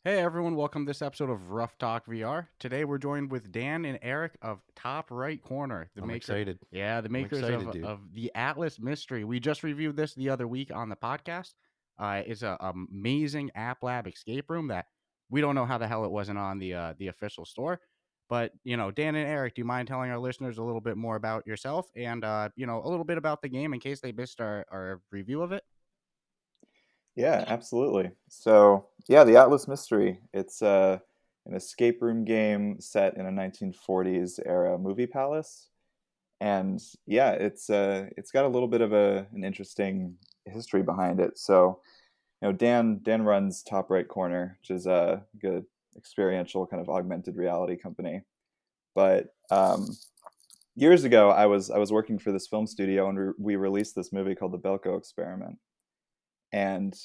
Hey everyone, welcome to this episode of Ruff Talk VR. Today we're joined with Dan and Eric of Top Right Corner, I'm excited. the I'm makers excited, dude. of the Atlas Mystery. We just reviewed this the other week on the podcast. It's a amazing App Lab escape room that we don't know how the hell it wasn't on the official store. But Dan and Eric, do you mind telling our listeners a little bit more about yourself and a little bit about the game in case they missed our review of it? Yeah, absolutely. So, yeah, the Atlas Mystery. It's an escape room game set in a 1940s era movie palace. And yeah, it's got a little bit of an interesting history behind it. So, Dan runs Top Right Corner, which is a good experiential kind of augmented reality company. But years ago, I was working for this film studio, and we released this movie called The Belko Experiment. And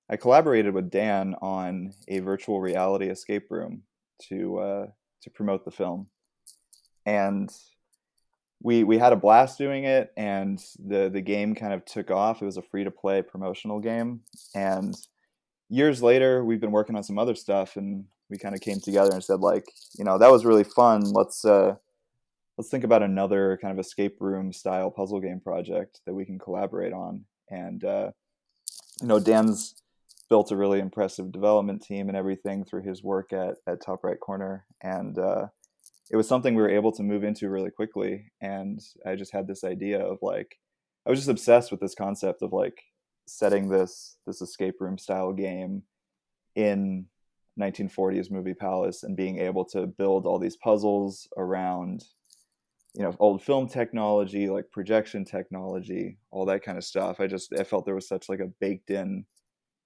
I collaborated with Dan on a virtual reality escape room to promote the film, and we had a blast doing it. And the game kind of took off. It was a free to play promotional game, and years later, we've been working on some other stuff, and we kind of came together and said, like, that was really fun. Let's think about another kind of escape room style puzzle game project that we can collaborate on. And Dan's built a really impressive development team and everything through his work at Top Right Corner, and it was something we were able to move into really quickly. And I just had this idea of, like, I was just obsessed with this concept of, like, setting this escape room style game in 1940s movie palace and being able to build all these puzzles around old film technology, like projection technology, all that kind of stuff. I felt there was such, like, a baked in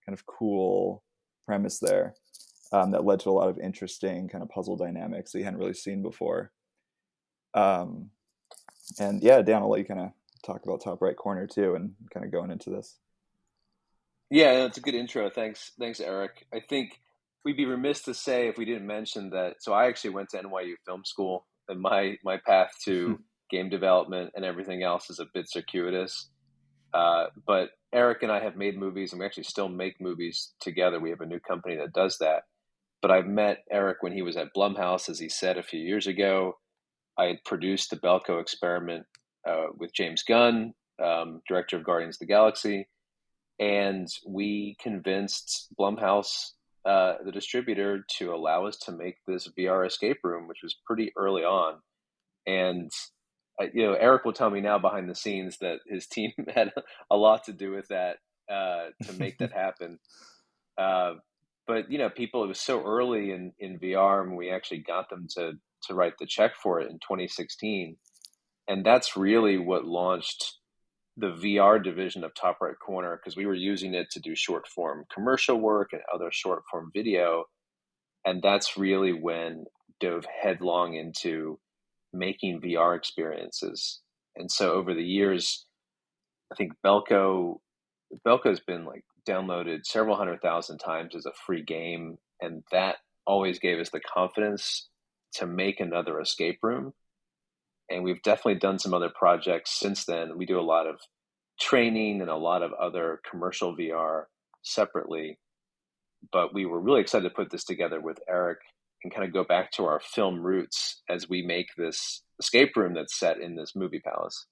kind of cool premise there, that led to a lot of interesting kind of puzzle dynamics that you hadn't really seen before. Um, and yeah, Dan, I'll let you kind of talk about Top Right Corner too, and kind of going into this. Yeah, that's a good intro. Thanks, Eric. I think we'd be remiss to say if we didn't mention that. So I actually went to NYU Film School, and my path to game development and everything else is a bit circuitous. But Eric and I have made movies, and we actually still make movies together. We have a new company that does that. But I met Eric when he was at Blumhouse, as he said a few years ago. I had produced the Belko experiment with James Gunn, director of Guardians of the Galaxy, and we convinced Blumhouse, the distributor, to allow us to make this VR escape room, which was pretty early on. And Eric will tell me now behind the scenes that his team had a lot to do with that to make that happen. Uh, but people, it was so early in VR, and we actually got them to write the check for it in 2016, and that's really what launched the VR division of Top Right Corner, because we were using it to do short form commercial work and other short form video, and that's really when dove headlong into making VR experiences. And so over the years, I think Belko's been like downloaded several 100,000 times as a free game, and that always gave us the confidence to make another escape room. And we've definitely done some other projects since then. We do a lot of training and a lot of other commercial VR separately, but we were really excited to put this together with Eric and kind of go back to our film roots as we make this escape room that's set in this movie palace.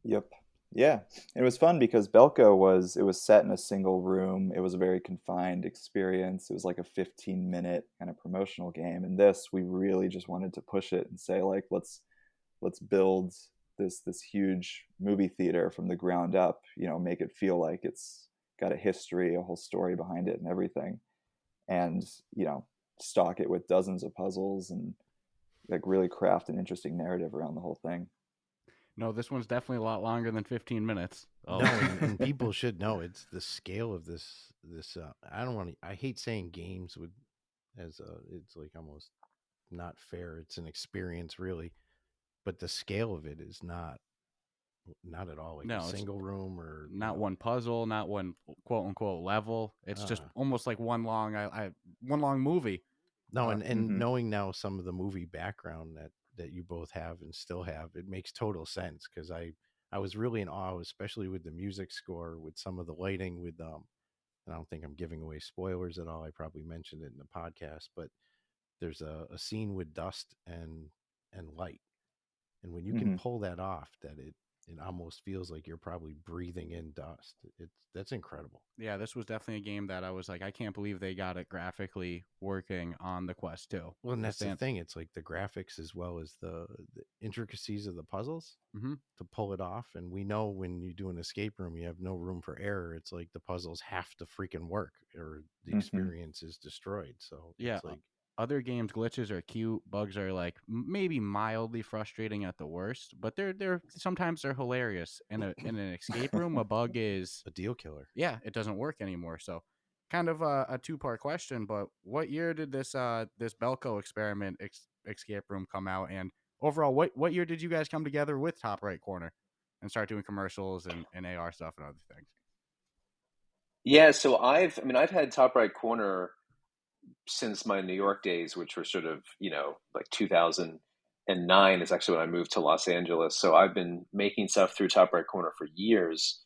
Yep. Yeah. It was fun because it was set in a single room. It was a very confined experience. It was like a 15-minute kind of promotional game. And this, we really just wanted to push it and say, like, let's build this huge movie theater from the ground up, make it feel like it's got a history, a whole story behind it and everything. And, stock it with dozens of puzzles and, like, really craft an interesting narrative around the whole thing. No, this one's definitely a lot longer than 15 minutes. Oh. No, and people should know it's the scale of this. I don't want to. I hate saying games with as it's like almost not fair. It's an experience really, but the scale of it is not at all like a No, it's single room or not one puzzle, not one quote unquote level. It's just uh, almost like one long movie. no, Uh, and Hmm. knowing now some of the movie background that you both have and still have, it makes total sense because I was really in awe, especially with the music score, with some of the lighting, with and I don't think I'm giving away spoilers at all. I probably mentioned it in the podcast, but there's a scene with dust and light, and when you can Hmm. pull that off, that it almost feels like you're probably breathing in dust. That's incredible. Yeah, this was definitely a game that I was like, I can't believe they got it graphically working on the Quest 2. Well, and The that's the stand- thing. It's like the graphics as well as the intricacies of the puzzles Mhm. to pull it off. And we know when you do an escape room, you have no room for error. It's like the puzzles have to freaking work or the Hmm. experience is destroyed. So Yeah, it's like, other games glitches are cute, bugs are like maybe mildly frustrating at the worst, but they're sometimes they're hilarious. In an escape room, a bug is a deal killer. yeah, it doesn't work anymore. So kind of a two-part question, but what year did this Belko experiment escape room come out, and overall what year did you guys come together with Top Right Corner and start doing commercials and AR stuff and other things? Yeah, so I've had Top Right Corner since my New York days, which were sort of, like 2009 is actually when I moved to Los Angeles. So I've been making stuff through Top Right Corner for years.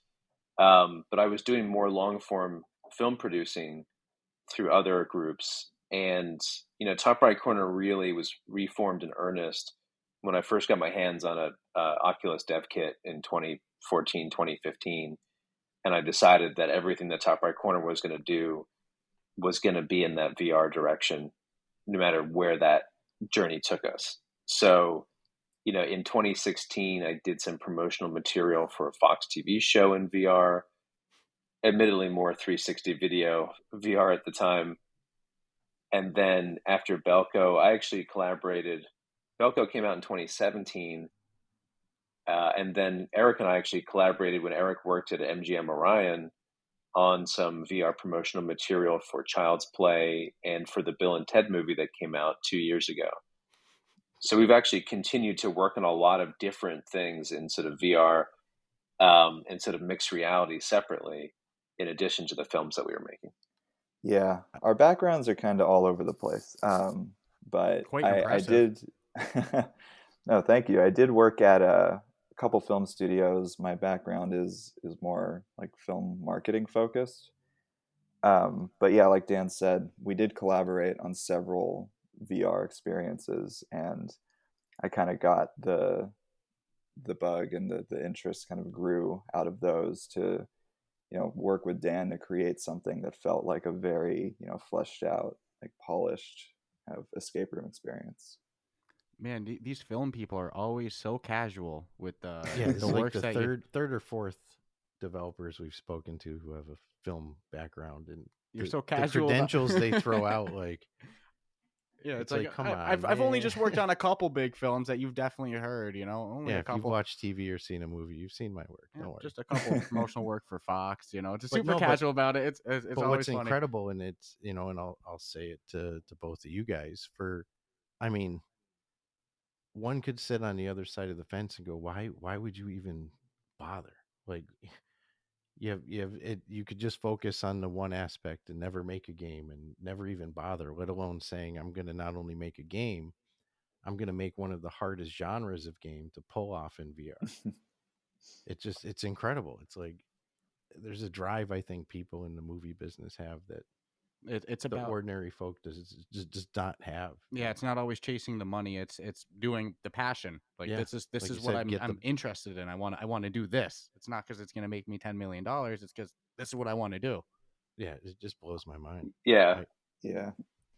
But I was doing more long form film producing through other groups. And, Top Right Corner really was reformed in earnest when I first got my hands on a Oculus dev kit in 2014, 2015. And I decided that everything that Top Right Corner was going to do was going to be in that VR direction, no matter where that journey took us. So, in 2016, I did some promotional material for a Fox TV show in VR, admittedly more 360 video VR at the time. And then after Belko, I actually collaborated. Belko came out in 2017. And then Eric and I actually collaborated when Eric worked at MGM Orion on some VR promotional material for Child's Play and for the Bill and Ted movie that came out 2 years ago. So we've actually continued to work on a lot of different things in sort of VR and sort of mixed reality separately, in addition to the films that we were making. Yeah, our backgrounds are kind of all over the place. But Quite I impressive. did. No, thank you. I did work at a couple film studios. My background is more like film marketing focused. But yeah, like Dan said, we did collaborate on several VR experiences, and I kind of got the bug, and the interest kind of grew out of those to work with Dan to create something that felt like a very fleshed out, like polished kind of escape room experience. Man, these film people are always so casual with Yeah, this the is like works the that you. third or fourth developers we've spoken to who have a film background, and You're so the casual about credentials they throw out, like yeah, it's it's like like, come on, I've only man. just worked on a couple big films that you've definitely heard. Only Yeah, a if you've couple. watched TV or seen a movie, you've seen my work. Yeah, Don't worry. just a couple promotional work for Fox. Just But super no, casual about it. It's but always what's funny. incredible, and it's and I'll say it to both of you guys, I mean, one could sit on the other side of the fence and go, why would you even bother? Like, you have it, you could just focus on the one aspect and never make a game and never even bother, let alone saying, I'm going to not only make a game, I'm going to make one of the hardest genres of game to pull off in VR. It's incredible. It's like there's a drive I think people in the movie business have that It's the about ordinary folk does not have. yeah. It's not always chasing the money. It's doing the passion. Like Yeah, this like you is what said, get the I'm interested in. I want to do this. It's not because it's gonna make me $10 million. It's because this is what I want to do. yeah. It just blows my mind. Yeah. Yeah.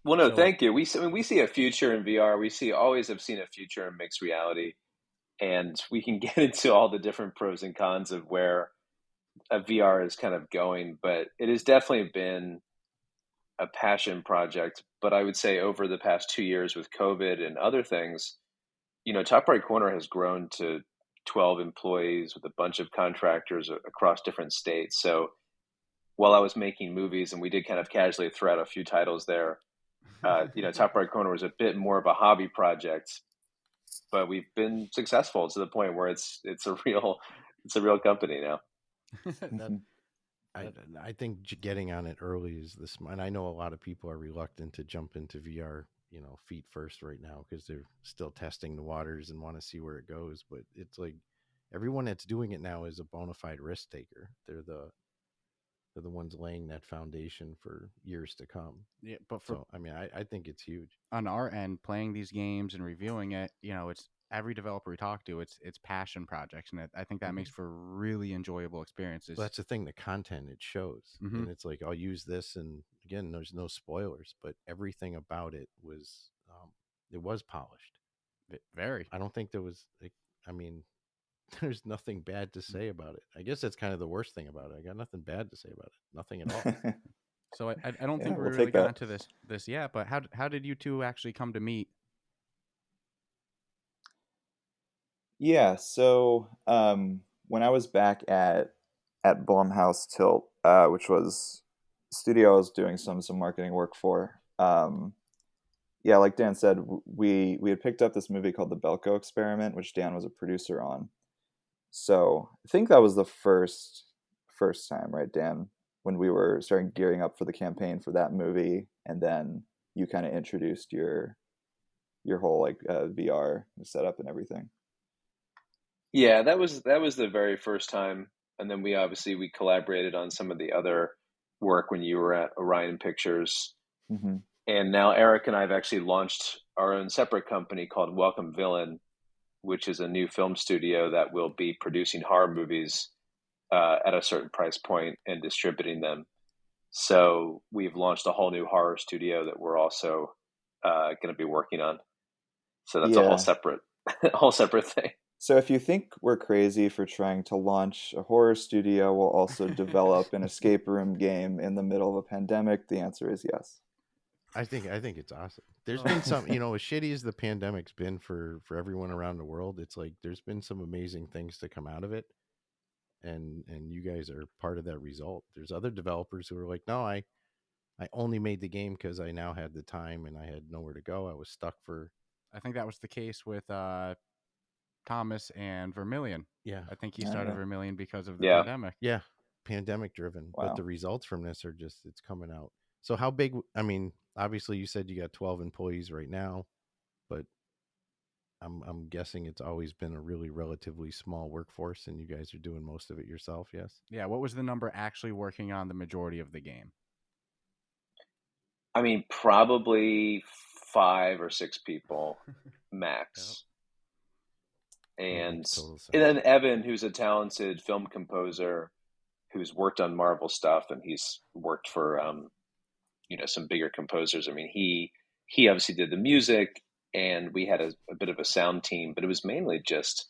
Well, no, So thank you. We see a future in VR. Always have seen a future in mixed reality, and we can get into all the different pros and cons of where a VR is kind of going. But it has definitely been a passion project. But I would say over the past 2 years with COVID and other things, Top Right Corner has grown to 12 employees with a bunch of contractors across different states. So while I was making movies, and we did kind of casually throw out a few titles there, Top Right Corner was a bit more of a hobby project, but we've been successful to the point where it's a real company now. that, Mhm. I I think getting on it early is this. And I know a lot of people are reluctant to jump into VR, feet first right now because they're still testing the waters and want to see where it goes. But it's like everyone that's doing it now is a bona fide risk taker. They're the ones laying that foundation for years to come. Yeah, but for So, I mean, I think it's huge. on our end, playing these games and reviewing it, it's every developer we talk to, it's passion projects, and I think that makes for really enjoyable experiences. Well, that's the thing. The content it shows, and it's like I'll use this, and again, there's no spoilers, but everything about it was polished. Very. I don't think there was. I mean, there's nothing bad to say about it. I guess that's kind of the worst thing about it. I got nothing bad to say about it. Nothing at all. So I don't Yeah, think we we'll really take got that. into this yet. But how did you two actually come to meet? Yeah, so when I was back at Blumhouse Tilt, which was a studio I was doing some marketing work for, yeah, like Dan said, we had picked up this movie called The Belko Experiment, which Dan was a producer on. So I think that was the first time, right, Dan, when we were starting gearing up for the campaign for that movie, and then you kind of introduced your whole like VR setup and everything. Yeah, that was the very first time, and then we collaborated on some of the other work when you were at Orion Pictures, Mm-hmm. and now Eric and I have actually launched our own separate company called Welcome Villain, which is a new film studio that will be producing horror movies at a certain price point and distributing them. So we've launched a whole new horror studio that we're also going to be working on. So that's a whole Yeah. separate, whole separate thing. So if you think we're crazy for trying to launch a horror studio while also develop an escape room game in the middle of a pandemic, the answer is yes. I think it's awesome. There's been some, as shitty as the pandemic's been for everyone around the world, it's like there's been some amazing things to come out of it, and you guys are part of that result. There's other developers who are like, no, I only made the game because I now had the time and I had nowhere to go. I was stuck for I think that was the case with Thomas and Vermilion. yeah I think he Oh, started yeah. Vermilion because of the Yeah. pandemic. yeah pandemic driven, but Wow. the results from this are just it's coming out. So how big? I mean, obviously you said you got 12 employees right now, but I'm guessing it's always been a really relatively small workforce, and you guys are doing most of it yourself. Yes. Yeah, what was the number actually working on the majority of the game? I mean, probably 5 or 6 people Yep. max. That And makes total and sense. then Evan, who's a talented film composer who's worked on Marvel stuff, and he's worked for some bigger composers. I mean, he obviously did the music, and we had a bit of a sound team, but it was mainly just.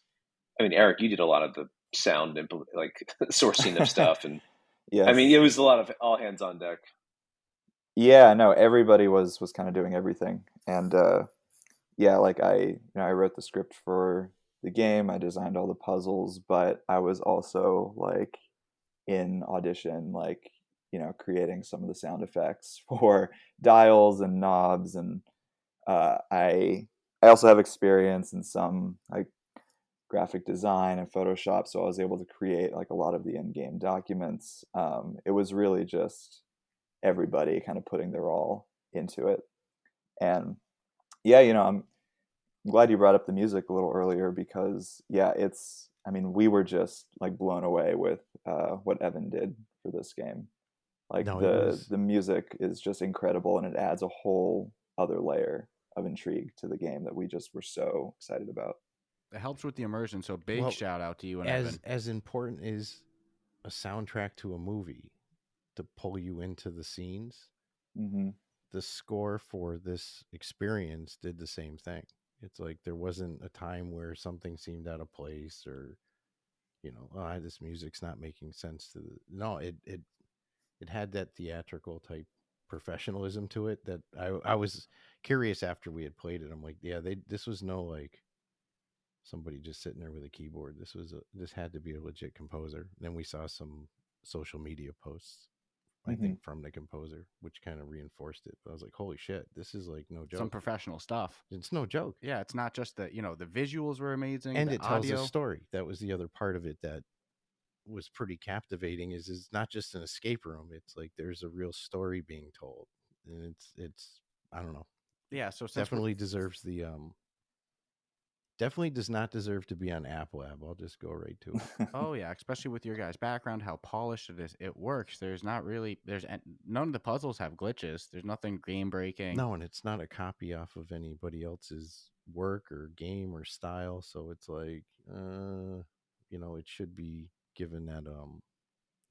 I mean, Eric, you did a lot of the sound like sourcing of stuff, and I mean, it Yes. was a lot of all hands on deck. Yeah, no, everybody was kind of doing everything. And yeah, like I wrote the script for the game, I designed all the puzzles, but I was also like in Audition, like, creating some of the sound effects for dials and knobs. And I also have experience in some like graphic design and Photoshop, so I was able to create like a lot of the in-game documents. It was really just everybody kind of putting their all into it. And yeah, I'm glad you brought up the music a little earlier because yeah, I mean, we were just like blown away with what Evan did for this game. Like No, it was the music is just incredible, and it adds a whole other layer of intrigue to the game that we just were so excited about. It helps with the immersion, so big well shout out to you and as Evan. as important as a soundtrack to a movie to pull you into the scenes. Hmm. The score for this experience did the same thing. It's like there wasn't a time where something seemed out of place or this music's not making sense to the no it had that theatrical type professionalism to it that I was curious after we had played it. I'm like, yeah, this was no like somebody just sitting there with a keyboard. This had to be a legit composer. Then we saw some social media posts, I Hmm. think, from the composer, which kind of reinforced it. But I was like, holy shit, this is like no Some joke. professional stuff. It's no joke. Yeah, it's not just the visuals were amazing, And the it tells a audio. story. That was the other part of it that was pretty captivating is it's not just an escape room. It's like there's a real story being told. And it's I don't know. Yeah, so since we're Definitely deserves the definitely does not deserve to be on App Lab. I'll just go right to it. Oh yeah, especially with your guys' background, how polished it is. It works. None of the puzzles have glitches. There's nothing game breaking. No, and it's not a copy off of anybody else's work or game or style. So it's like, it should be given that.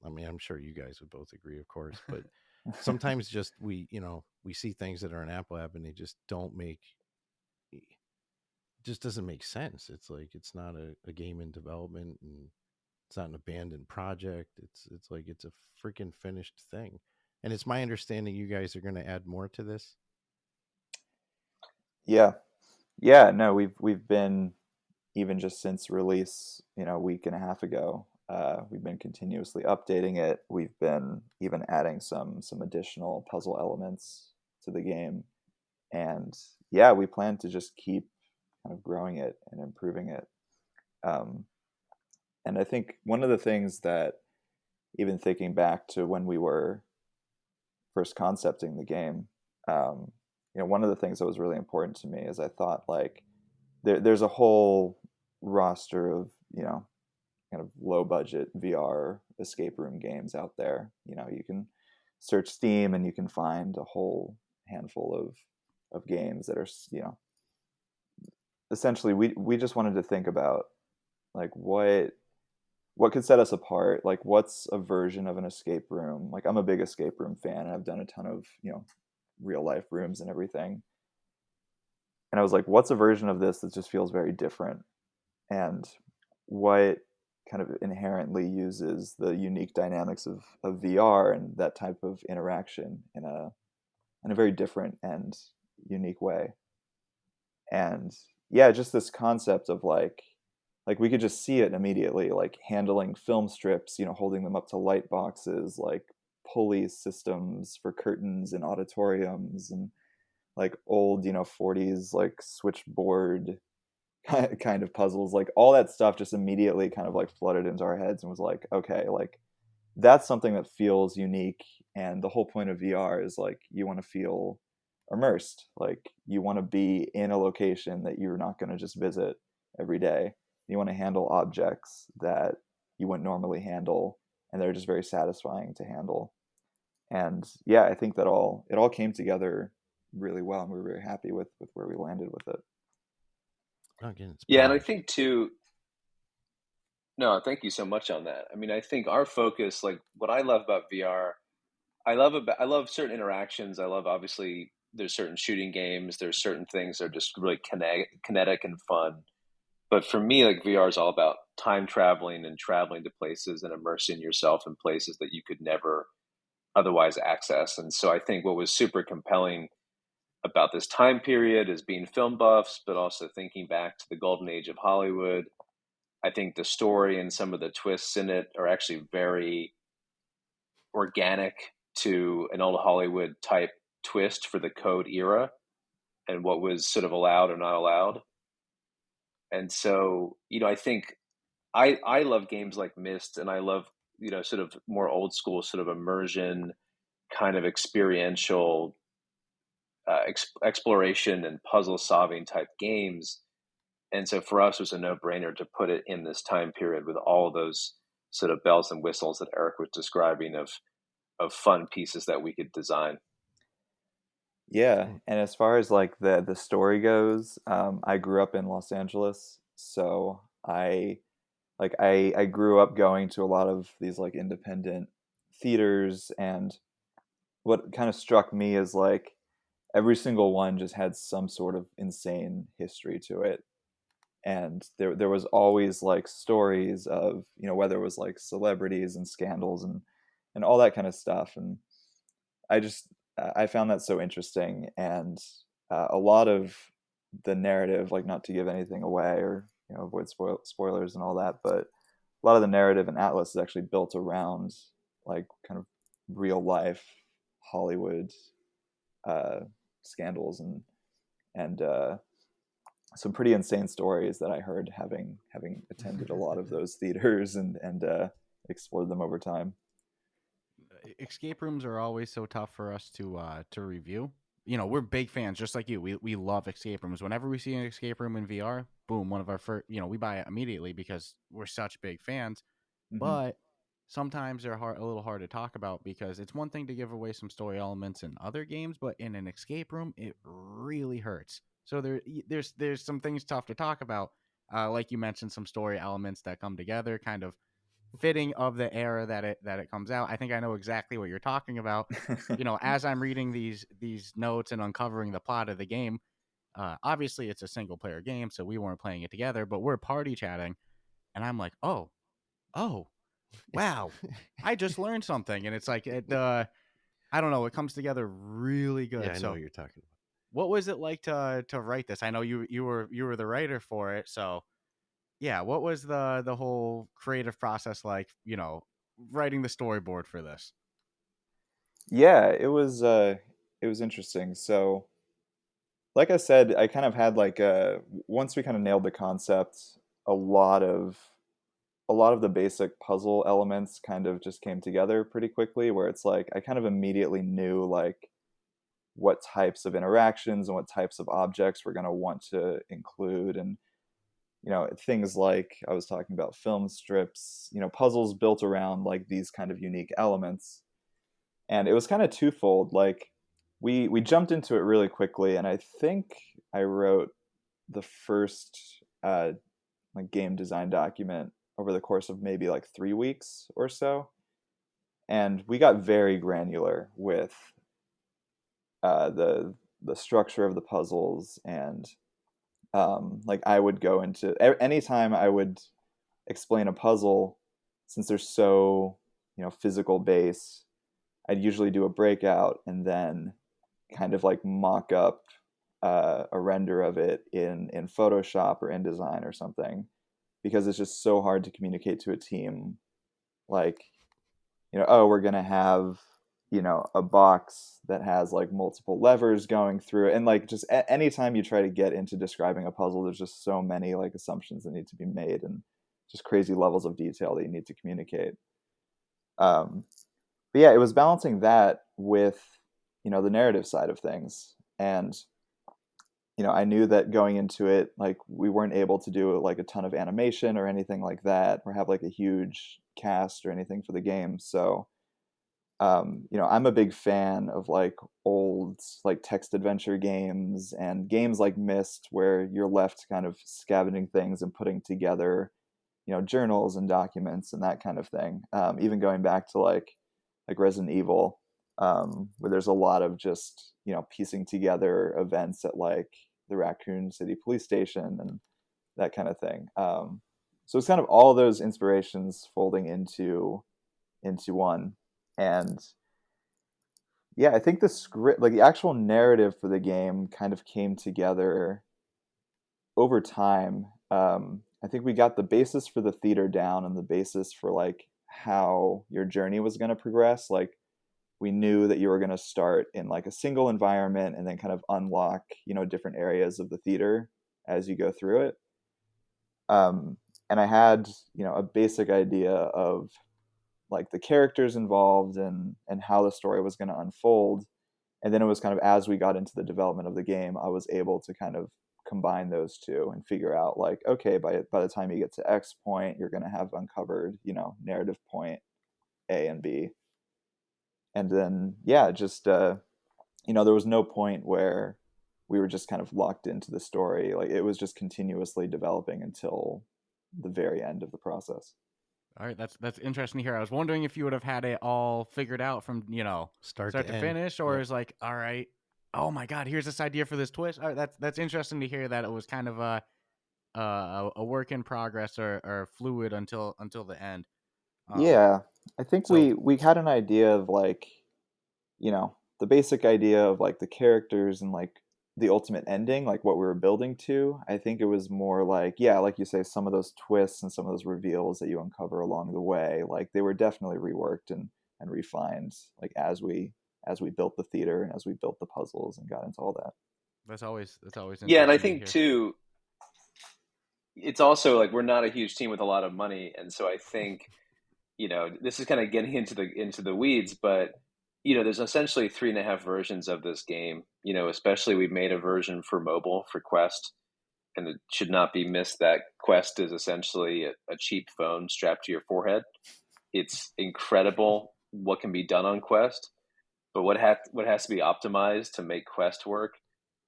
I mean, I'm sure you guys would both agree, of course, but sometimes just we see things that are in App Lab and they just don't make, just doesn't make sense. It's like it's not a game in development, and it's not an abandoned project. It's like it's a freaking finished thing. And it's my understanding you guys are going to add more to this. Yeah. Yeah, no, we've been, even just since release, a week and a half ago, we've been continuously updating it. We've been even adding some additional puzzle elements to the game. And yeah, we plan to just keep kind of growing it and improving it. And I think one of the things that, even thinking back to when we were first concepting the game, one of the things that was really important to me is I thought, like, there's a whole roster of, kind of low budget VR escape room games out there. You can search Steam and you can find a whole handful of games that are, essentially we just wanted to think about, like, what could set us apart, like what's a version of an escape room. Like, I'm a big escape room fan and I've done a ton of, real life rooms and everything. And I was like, what's a version of this that just feels very different, and what kind of inherently uses the unique dynamics of VR and that type of interaction in a very different and unique way. And yeah, just this concept of like we could just see it immediately, like handling film strips, holding them up to light boxes, like pulley systems for curtains in auditoriums, and like old 40s like switchboard kind of puzzles. Like, all that stuff just immediately kind of like flooded into our heads and was like, okay, like that's something that feels unique. And the whole point of VR is, like, you want to feel immersed, like you want to be in a location that you're not going to just visit every day. You want to handle objects that you wouldn't normally handle, and they're just very satisfying to handle. And yeah, I think that it all came together really well, and we were very happy with where we landed with it. Again, it's Yeah, and I polished. think too. No, thank you so much on that. I mean, I think our focus, like what I love about VR, I love certain interactions. I love, obviously, there's certain shooting games, there's certain things that are just really kinetic and fun. But for me, like, VR is all about time traveling and traveling to places and immersing yourself in places that you could never otherwise access. And so I think what was super compelling about this time period is being film buffs, but also thinking back to the golden age of Hollywood. I think the story and some of the twists in it are actually very organic to an old Hollywood type twist for the code era and what was sort of allowed or not allowed. And so, I think I love games like Myst, and I love, sort of more old school, sort of immersion, kind of experiential exploration and puzzle solving type games. And so for us, it was a no brainer to put it in this time period with all of those sort of bells and whistles that Eric was describing of fun pieces that we could design. Yeah, and as far as like the story goes, I grew up in Los Angeles, so I grew up going to a lot of these like independent theaters, and what kind of struck me is, like, every single one just had some sort of insane history to it. And there was always like stories of, whether it was like celebrities and scandals and all that kind of stuff. And I just I found that so interesting. And a lot of the narrative, like, not to give anything away or avoid spoilers and all that, but a lot of the narrative in Atlas is actually built around like kind of real life Hollywood uh, scandals and some pretty insane stories that I heard, having attended a lot of those theaters and explored them over time. Escape rooms are always so tough for us to review we're big fans, just like you. We love escape rooms. Whenever we see an escape room in VR, boom, one of our first, we buy it immediately because we're such big fans. Mm-hmm. But sometimes they're a little hard to talk about because it's one thing to give away some story elements in other games, but in an escape room, it really hurts. So there's some things tough to talk about. Like you mentioned, some story elements that come together, kind of fitting of the era that it comes out. I think I know exactly what you're talking about. As I'm reading these notes and uncovering the plot of the game, obviously it's a single player game, so we weren't playing it together, but we're party chatting, and I'm like, oh, wow, I just learned something, and it's like I don't know, it comes together really good. Yeah, I know So, what you're talking about. what was it like to write this? I know you were the writer for it, so yeah, what was the whole creative process like? Writing the storyboard for this. Yeah, it was interesting. So, like I said, I kind of had like once we kind of nailed the concept, a lot of a lot of the basic puzzle elements kind of just came together pretty quickly, where it's like I kind of immediately knew like what types of interactions and what types of objects we're going to want to include. And things like I was talking about film strips, puzzles built around like these kind of unique elements. And it was kind of twofold. Like we jumped into it really quickly, and I think I wrote the first like game design document over the course of maybe like 3 weeks or so. And we got very granular with the structure of the puzzles. And like I would go into anytime I would explain a puzzle, since they're so physical base, I'd usually do a breakout and then kind of like mock up a render of it in Photoshop or InDesign or something, because it's just so hard to communicate to a team like, oh, we're gonna have a box that has like multiple levers going through it. And like just anytime you try to get into describing a puzzle, there's just so many like assumptions that need to be made and just crazy levels of detail that you need to communicate. But yeah, it was balancing that with the narrative side of things. And I knew that going into it, like we weren't able to do like a ton of animation or anything like that, or have like a huge cast or anything for the game. So I'm a big fan of like old like text adventure games and games like Myst, where you're left kind of scavenging things and putting together journals and documents and that kind of thing. Even going back to like Resident Evil, where there's a lot of just piecing together events at like the Raccoon City police station and that kind of thing. So it's kind of all those inspirations folding into one. And yeah, I think the script, like the actual narrative for the game, kind of came together over time. I think we got the basis for the theater down and the basis for like how your journey was going to progress. Like we knew that you were going to start in like a single environment and then kind of unlock different areas of the theater as you go through it. And I had a basic idea of like the characters involved and how the story was going to unfold. And then it was kind of as we got into the development of the game, I was able to kind of combine those two and figure out like, okay, by the time you get to X point, you're going to have uncovered narrative point A and B. And then yeah, just there was no point where we were just kind of locked into the story. Like it was just continuously developing until the very end of the process. All right, that's interesting to hear. I was wondering if you would have had it all figured out from Start start to to end. finish, or Yep. is like, all right, oh my God, here's this idea for this twist. All right, that's interesting to hear that it was kind of a work in progress or fluid until the end. Um, Yeah, I think so we had an idea of like, the basic idea of like the characters and like the ultimate ending, like what we were building to. I think it was more like, yeah, like you say, some of those twists and some of those reveals that you uncover along the way, like they were definitely reworked and refined, like as we built the theater and as we built the puzzles and got into all that. that's always Yeah, and I interesting to think hear. too, it's also like we're not a huge team with a lot of money, and so I think this is kind of getting into the weeds, but there's essentially 3.5 versions of this game. Especially we've made a version for mobile for Quest, and it should not be missed that Quest is essentially a cheap phone strapped to your forehead. It's incredible what can be done on Quest, but what has to be optimized to make Quest work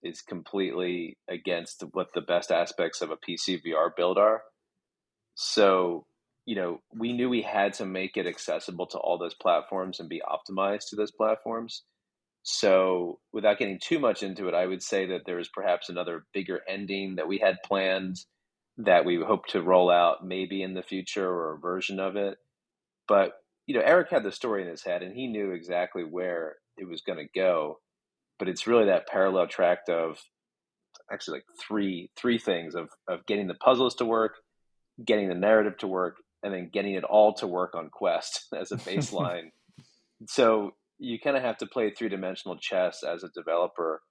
is completely against what the best aspects of a PC VR build are. So, we knew we had to make it accessible to all those platforms and be optimized to those platforms. So, without getting too much into it, I would say that there is perhaps another bigger ending that we had planned that we hope to roll out maybe in the future, or a version of it. But, Eric had the story in his head and he knew exactly where it was going to go. But it's really that parallel track of actually like three things of getting the puzzles to work, getting the narrative to work, and then getting it all to work on Quest as a baseline. So you kind of have to play three-dimensional chess as a developer,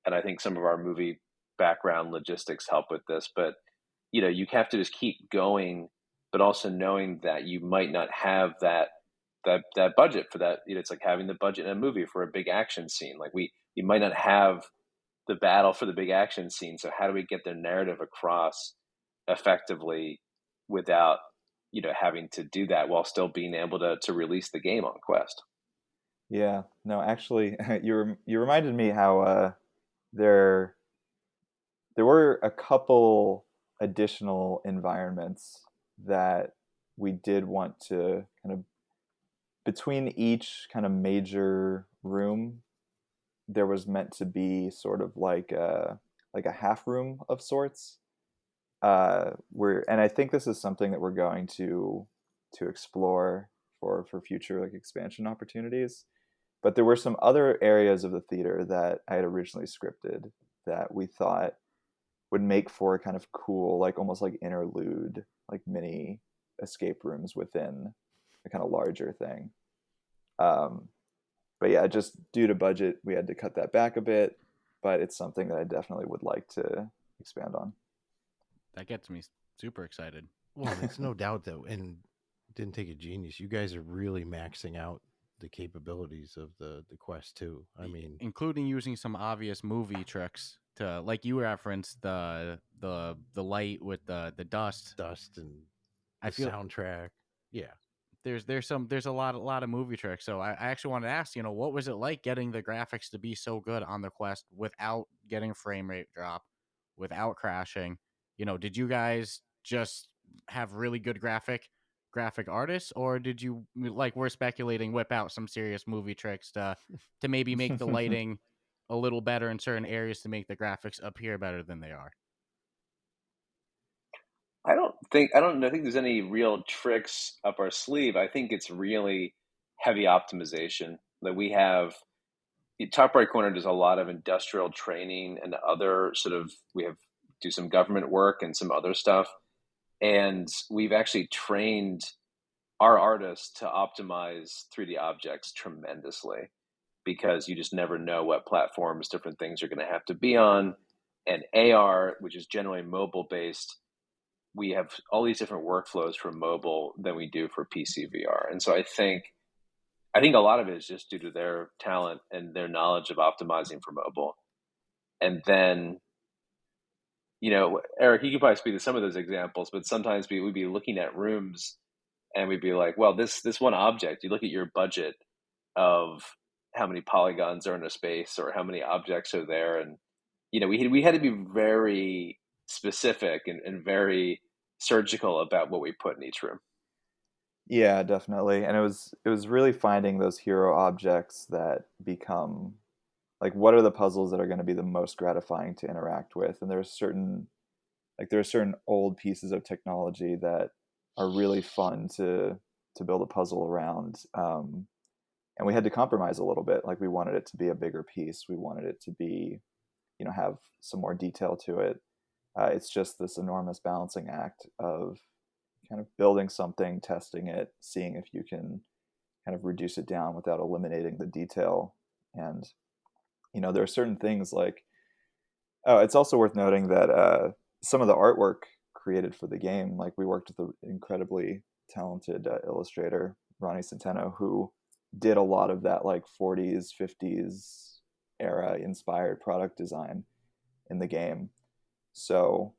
and I think some of our movie background logistics help with this. But you have to just keep going, but also knowing that you might not have that budget for that. It's like having the budget in a movie for a big action scene. Like we might not have the battle for the big action scene. So how do we get the narrative across effectively without having to do that while still being able to release the game on Quest? Yeah, no, actually, you reminded me how there were a couple additional environments that we did want to kind of, between each kind of major room, there was meant to be sort of like a half room of sorts. And I think this is something that we're going to explore for future like expansion opportunities. But there were some other areas of the theater that I had originally scripted that we thought would make for a kind of cool, like almost like interlude, like mini escape rooms within a kind of larger thing. But yeah, just due to budget, we had to cut that back a bit. But it's something that I definitely would like to expand on. That gets me super excited. Well, it's no doubt that, and didn't take a genius. You guys are really maxing out the capabilities of the Quest 2. I mean, including using some obvious movie tricks to, like you referenced, the light with the dust and I the feel soundtrack. Yeah. There's a lot of movie tricks. So I actually wanted to ask, what was it like getting the graphics to be so good on the Quest without getting frame rate drop, without crashing? Did you guys just have really good graphic artists, or did you, like we're speculating, whip out some serious movie tricks to maybe make the lighting a little better in certain areas to make the graphics appear better than they are? I don't think there's any real tricks up our sleeve. I think it's really heavy optimization that we have. The top right corner does a lot of industrial training and other we have do some government work and some other stuff. And we've actually trained our artists to optimize 3D objects tremendously, because you just never know what platforms different things are going to have to be on. And AR, which is generally mobile based, we have all these different workflows for mobile than we do for PC VR. And so I think a lot of it is just due to their talent and their knowledge of optimizing for mobile. And then, Eric, you could probably speak to some of those examples, but sometimes we'd be looking at rooms and we'd be like, well, this one object, you look at your budget of how many polygons are in a space or how many objects are there. And, we had to be very specific and very surgical about what we put in each room. Yeah, definitely. And it was really finding those hero objects that become like, what are the puzzles that are going to be the most gratifying to interact with? And there are certain old pieces of technology that are really fun to build a puzzle around. And we had to compromise a little bit. Like, we wanted it to be a bigger piece. We wanted it to be, have some more detail to it. It's just this enormous balancing act of kind of building something, testing it, seeing if you can kind of reduce it down without eliminating the detail. And there are certain things like, it's also worth noting that some of the artwork created for the game, like we worked with an incredibly talented illustrator, Ronnie Centeno, who did a lot of that like 40s, 50s era inspired product design in the game. So,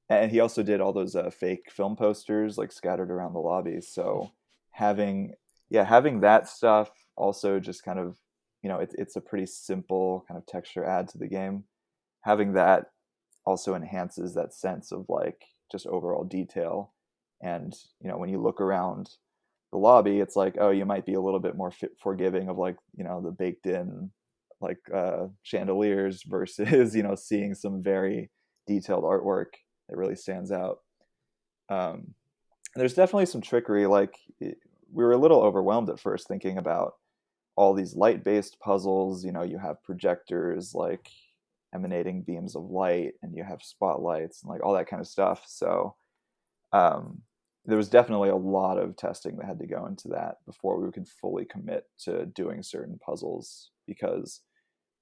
and he also did all those fake film posters like scattered around the lobby. So having, yeah, having that stuff also just kind of, it's a pretty simple kind of texture add to the game. Having that also enhances that sense of like just overall detail. And when you look around the lobby, it's like, oh, you might be a little bit more forgiving of like the baked in like chandeliers versus seeing some very detailed artwork that really stands out. There's definitely some trickery. Like we were a little overwhelmed at first thinking about all these light based puzzles. You have projectors like emanating beams of light, and you have spotlights and like all that kind of stuff. So um, there was definitely a lot of testing that had to go into that before we could fully commit to doing certain puzzles, because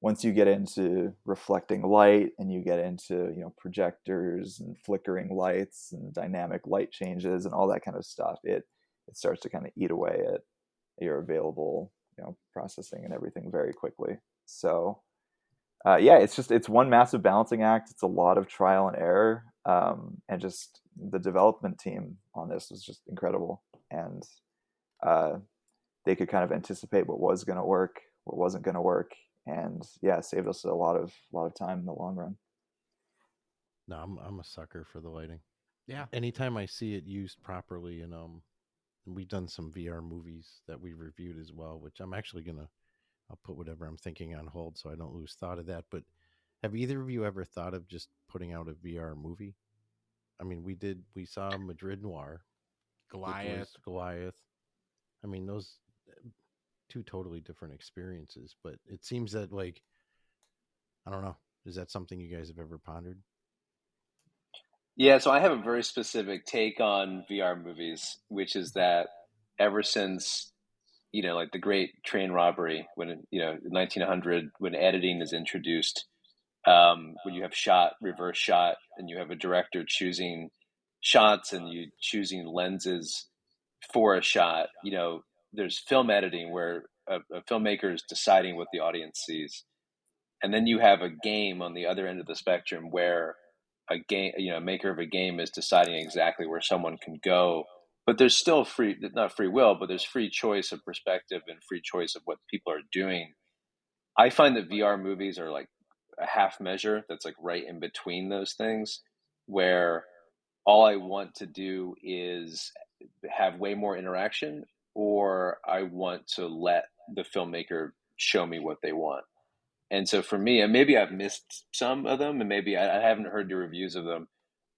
once you get into reflecting light and you get into projectors and flickering lights and dynamic light changes and all that kind of stuff, it starts to kind of eat away at your available processing and everything very quickly. So yeah, it's one massive balancing act. It's a lot of trial and error, and just the development team on this was just incredible. And they could kind of anticipate what was going to work, what wasn't going to work, and yeah, saved us a lot of time in the long run. No, I'm a sucker for the lighting. Yeah. Anytime I see it used properly, and we've done some VR movies that we reviewed as well, which I'm actually I'll put whatever I'm thinking on hold so I don't lose thought of that. But have either of you ever thought of just putting out a VR movie? I mean, we saw Madrid Noir, which was Goliath. Goliath. I mean, those two totally different experiences, but it seems that, like, I don't know, is that something you guys have ever pondered? Yeah, so I have a very specific take on VR movies, which is that ever since, like the Great Train Robbery, when, 1900, when editing is introduced, when you have reverse shot, and you have a director choosing shots and you choosing lenses for a shot, there's film editing where a filmmaker is deciding what the audience sees. And then you have a game on the other end of the spectrum where a game, maker of a game is deciding exactly where someone can go. But there's still not free will, but there's free choice of perspective and free choice of what people are doing. I find that VR movies are like a half measure that's like right in between those things, where all I want to do is have way more interaction, or I want to let the filmmaker show me what they want. And so for me, and maybe I've missed some of them, and maybe I haven't heard the reviews of them,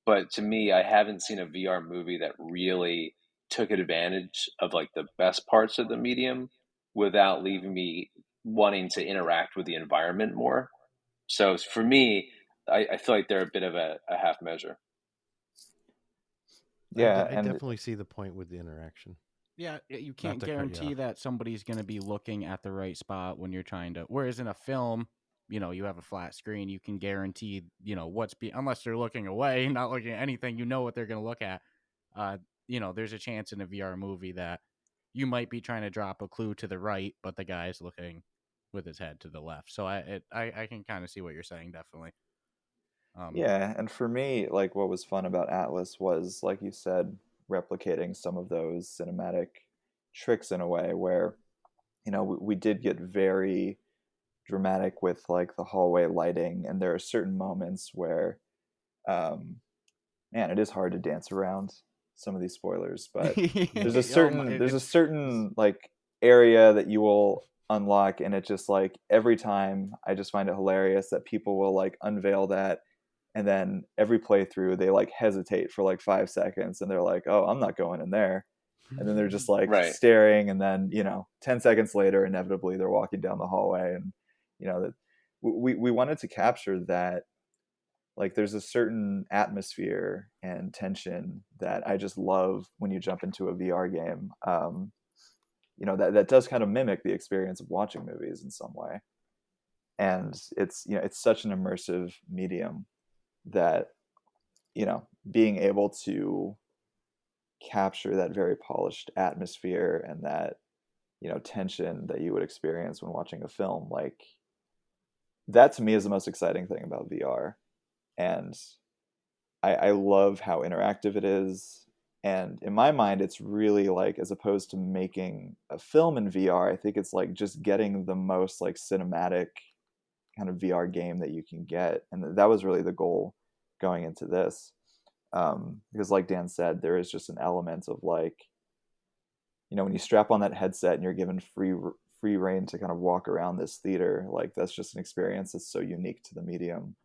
but to me, I haven't seen a VR movie that really took advantage of like the best parts of the medium without leaving me wanting to interact with the environment more. So for me, I feel like they're a bit of a half measure. Yeah, I and definitely see the point with the interaction. Yeah, you Not can't to cut you guarantee off. that somebody's going to be looking at the right spot when you're trying to. Whereas in a film, you have a flat screen, you can guarantee, unless they're looking away, not looking at anything, what they're going to look at. There's a chance in a VR movie that you might be trying to drop a clue to the right, but the guy's looking with his head to the left. So I can kind of see what you're saying, definitely. yeah, and for me, like what was fun about Atlas was, like you said, replicating some of those cinematic tricks in a way where, we did get very dramatic with like the hallway lighting, and there are certain moments where, um, man, it is hard to dance around some of these spoilers, but there's a certain there's a It's certain like area that you will unlock, and it just like every time I just find it hilarious that people will like unveil that, and then every playthrough they like hesitate for like 5 seconds and they're like, oh, I'm not going in there, and then they're just like Right. staring, and then 10 seconds later inevitably they're walking down the hallway. And that we wanted to capture that, like there's a certain atmosphere and tension that I just love when you jump into a VR game. That does kind of mimic the experience of watching movies in some way, and it's such an immersive medium that being able to capture that very polished atmosphere and that tension that you would experience when watching a film. Like, that to me is the most exciting thing about VR. And I love how interactive it is. And in my mind, it's really like, as opposed to making a film in VR, I think it's like just getting the most like cinematic kind of VR game that you can get. And that was really the goal going into this. Because like Dan said, there is just an element of like, when you strap on that headset and you're given free reign to kind of walk around this theater, like that's just an experience that's so unique to the medium.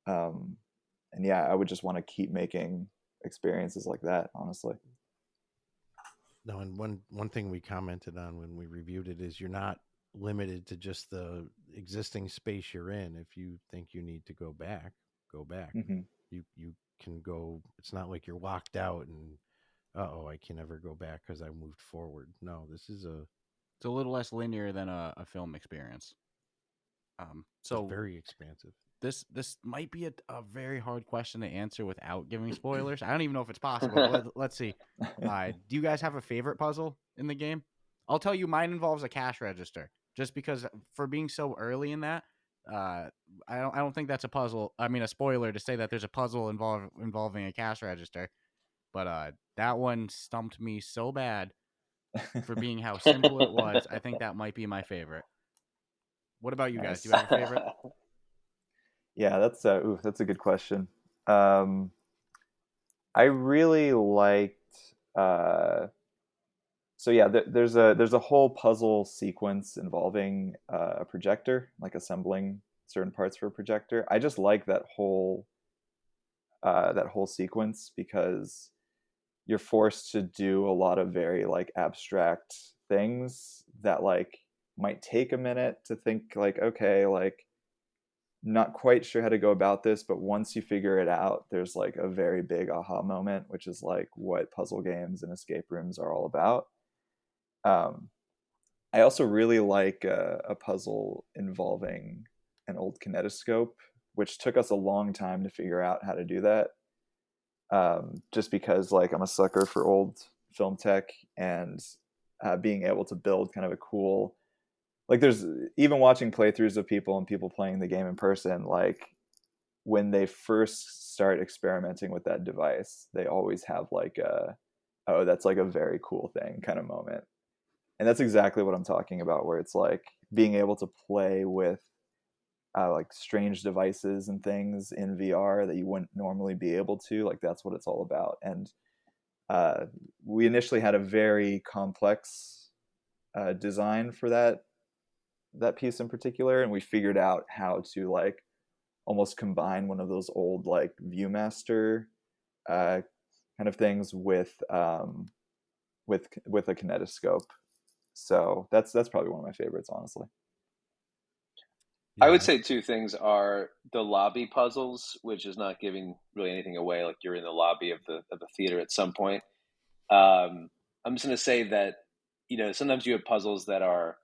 And yeah, I would just want to keep making experiences like that, honestly. No, and one thing we commented on when we reviewed it is you're not limited to just the existing space you're in. If you think you need to go back, go back. Mm-hmm. You can go. It's not like you're locked out and I can never go back because I moved forward. No, it's a little less linear than a film experience. So it's very expansive. This might be a very hard question to answer without giving spoilers. I don't even know if it's possible. Let's see. Do you guys have a favorite puzzle in the game? I'll tell you, mine involves a cash register. Just because for being so early in that, I don't think that's a puzzle. I mean, a spoiler to say that there's a puzzle involving a cash register. But that one stumped me so bad for being how simple it was. I think that might be my favorite. What about you guys? Do you have a favorite? Yeah, that's a good question. I really liked. So yeah, there's a whole puzzle sequence involving a projector, like assembling certain parts for a projector. I just like that whole sequence because you're forced to do a lot of very like abstract things that like might take a minute to think like, okay, like not quite sure how to go about this, but once you figure it out, there's like a very big aha moment, which is like what puzzle games and escape rooms are all about. I also really like a puzzle involving an old kinetoscope, which took us a long time to figure out how to do that. Just because like I'm a sucker for old film tech, and being able to build kind of a cool, like there's even watching playthroughs of people and people playing the game in person, like when they first start experimenting with that device, they always have like oh, that's like a very cool thing kind of moment. And that's exactly what I'm talking about, where it's like being able to play with like strange devices and things in VR that you wouldn't normally be able to. Like that's what it's all about. And we initially had a very complex design for that piece in particular, and we figured out how to like almost combine one of those old like ViewMaster kind of things with a kinetoscope. So that's probably one of my favorites, honestly. Yeah, I would say two things are the lobby puzzles, which is not giving really anything away. Like you're in the lobby of the theater at some point. I'm just going to say that sometimes you have puzzles that are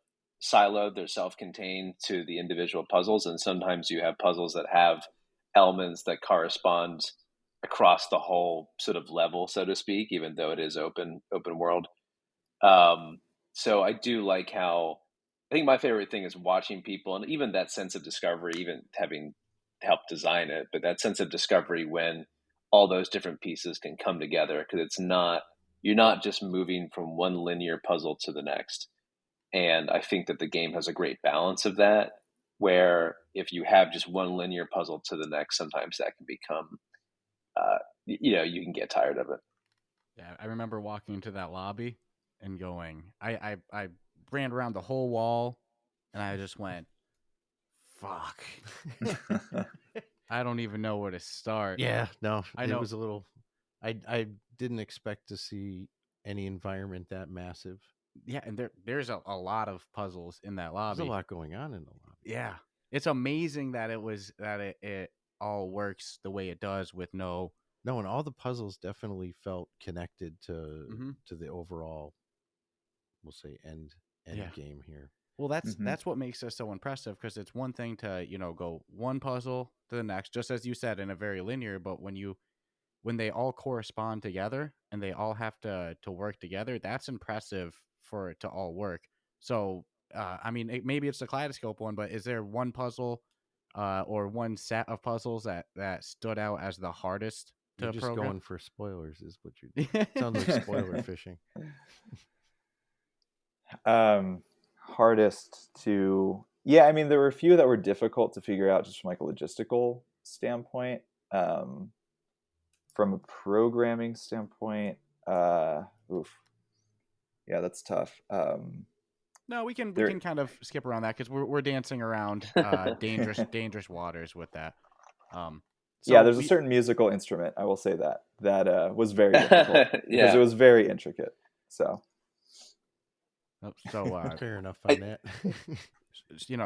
siloed, they're self-contained to the individual puzzles, and sometimes you have puzzles that have elements that correspond across the whole sort of level, so to speak, even though it is open world. So I do like how I think my favorite thing is watching people, and even that sense of discovery, even having helped design it, but that sense of discovery when all those different pieces can come together, because you're not just moving from one linear puzzle to the next. And I think that the game has a great balance of that, where if you have just one linear puzzle to the next, sometimes that can become, you can get tired of it. Yeah, I remember walking into that lobby and going, I ran around the whole wall, and I just went, fuck. I don't even know where to start. Yeah, no, I it know. was a little. I didn't expect to see any environment that massive. Yeah, and there's a lot of puzzles in that lobby. There's a lot going on in the lobby. Yeah, it's amazing that it all works the way it does with no. No, and all the puzzles definitely felt connected to Mm-hmm. to the overall, we'll say end Yeah. game here. Well, that's what makes this so impressive, because it's one thing to go one puzzle to the next, just as you said, in a very linear. But when they all correspond together and they all have to work together, that's impressive for it to all work. So, I mean, maybe it's the kaleidoscope one, but is there one puzzle or one set of puzzles that stood out as the hardest You're to just program? going for spoilers, is what you're. Sounds like spoiler fishing. Hardest to, yeah, I mean, there were a few that were difficult to figure out just from like a logistical standpoint. From a programming standpoint, oof, yeah, that's tough. No, we can There, kind of skip around that because we're dancing around dangerous waters with that. yeah, So there's a we certain musical instrument, I will say that was very difficult because it Yeah. was very intricate. So Fair enough I, on that.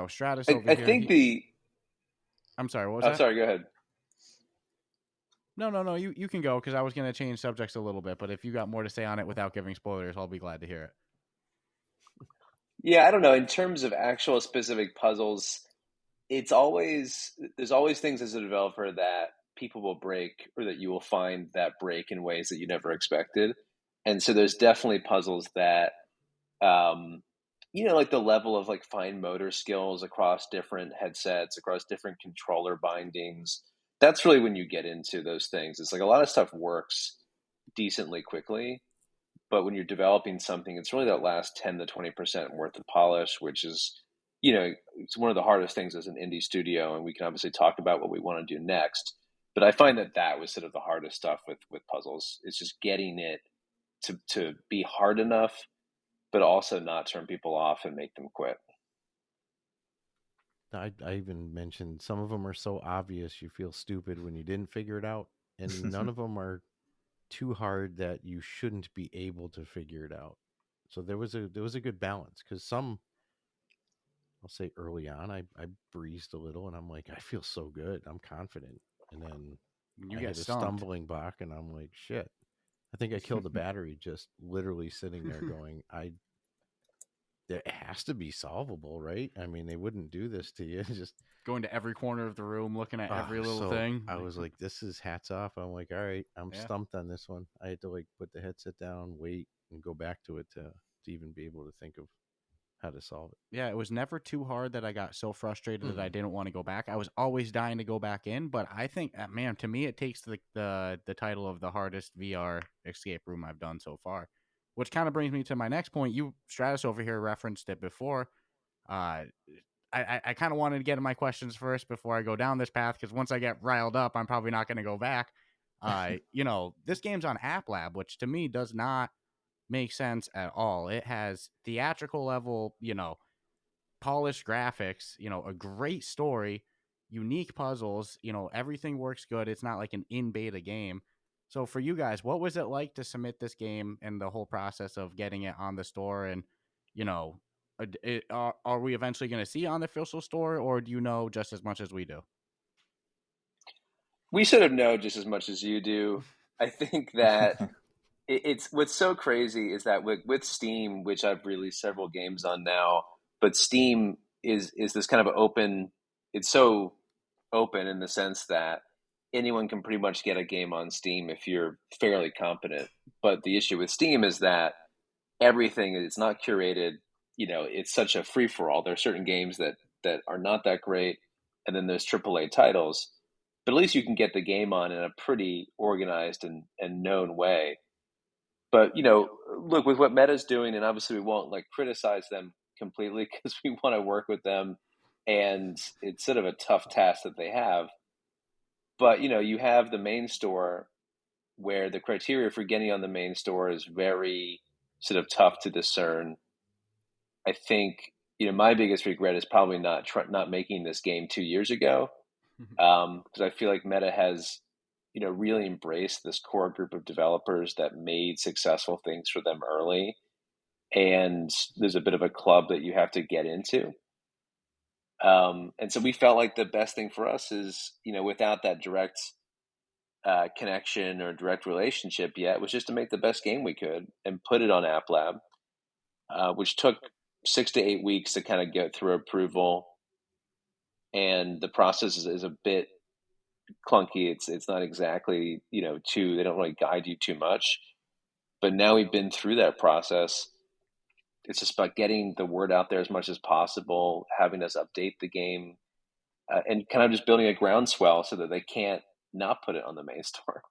Stratus I, over I here. think the. I'm sorry, what was Oh, that? sorry. Go ahead. No. You can go because I was going to change subjects a little bit, but if you got more to say on it without giving spoilers, I'll be glad to hear it. Yeah, I don't know. In terms of actual specific puzzles, there's always things as a developer that people will break or that you will find that break in ways that you never expected. And so there's definitely puzzles that um, like the level of like fine motor skills across different headsets, across different controller bindings. That's really when you get into those things. It's like a lot of stuff works decently quickly, but when you're developing something, it's really that last 10 to 20% worth of polish, which is, it's one of the hardest things as an indie studio. And we can obviously talk about what we want to do next. But I find that was sort of the hardest stuff with puzzles. It's just getting it to be hard enough, but also not turn people off and make them quit. I even mentioned some of them are so obvious you feel stupid when you didn't figure it out, and none of them are too hard that you shouldn't be able to figure it out. So there was a good balance because some, I'll say early on, I breezed a little and I'm like, I feel so good, I'm confident, and then You I get hit a stumped. stumbling block and I'm like, shit. I think I killed the battery just literally sitting there going, it has to be solvable, right? I mean, they wouldn't do this to you. Just Going to every corner of the room, looking at every little so thing. I was like, this is hats off. I'm like, all right, I'm Yeah. stumped on this one. I had to like put the headset down, wait, and go back to it to even be able to think of how to solve it. Yeah, it was never too hard that I got so frustrated that I didn't want to go back. I was always dying to go back in, but I think, man, to me, it takes the title of the hardest VR escape room I've done so far, which kind of brings me to my next point. You, Stratus, over here referenced it before. Uh, I kind of wanted to get in my questions first before I go down this path because once I get riled up, I'm probably not going to go back. This game's on App Lab, which to me does not make sense at all. It has theatrical level, polished graphics, a great story, unique puzzles, everything works good. It's not like an in beta game. So for you guys, what was it like to submit this game and the whole process of getting it on the store? And, are we eventually going to see it on the official store, or do you know just as much as we do? We sort of know just as much as you do. I think that it's what's so crazy is that with Steam, which I've released several games on now, but Steam is this kind of open. It's so open in the sense that anyone can pretty much get a game on Steam if you're fairly competent. But the issue with Steam is that everything is not curated. It's such a free for all. There are certain games that are not that great, and then there's AAA titles. But at least you can get the game on in a pretty organized and known way. But look, with what Meta's doing, and obviously we won't like criticize them completely because we want to work with them, and it's sort of a tough task that they have. But you have the main store where the criteria for getting on the main store is very sort of tough to discern. I think my biggest regret is probably not making this game 2 years ago, because I feel like Meta has really embraced this core group of developers that made successful things for them early, and there's a bit of a club that you have to get into. And so we felt like the best thing for us is, without that direct connection or direct relationship yet, was just to make the best game we could and put it on App Lab, which took 6 to 8 weeks to kind of get through approval. And the process is a bit clunky. It's not exactly, they don't really guide you too much. But now we've been through that process. It's just about getting the word out there as much as possible, having us update the game, and kind of just building a groundswell so that they can't not put it on the main store.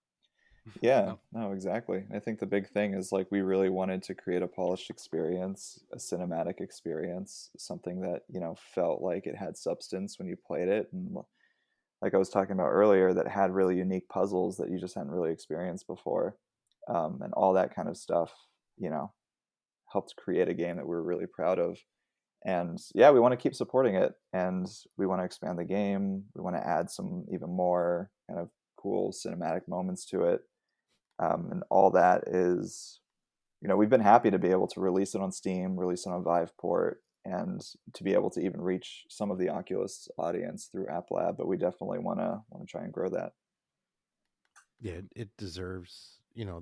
Yeah, no, exactly. I think the big thing is like we really wanted to create a polished experience, a cinematic experience, something that, felt like it had substance when you played it. And like I was talking about earlier, that had really unique puzzles that you just hadn't really experienced before. And all that kind of stuff, helped create a game that we're really proud of. And yeah, we want to keep supporting it, and we want to expand the game. We want to add some even more kind of cool cinematic moments to it. And all that is, we've been happy to be able to release it on Steam, release it on Viveport, and to be able to even reach some of the Oculus audience through App Lab. But we definitely want to try and grow that. Yeah, it deserves.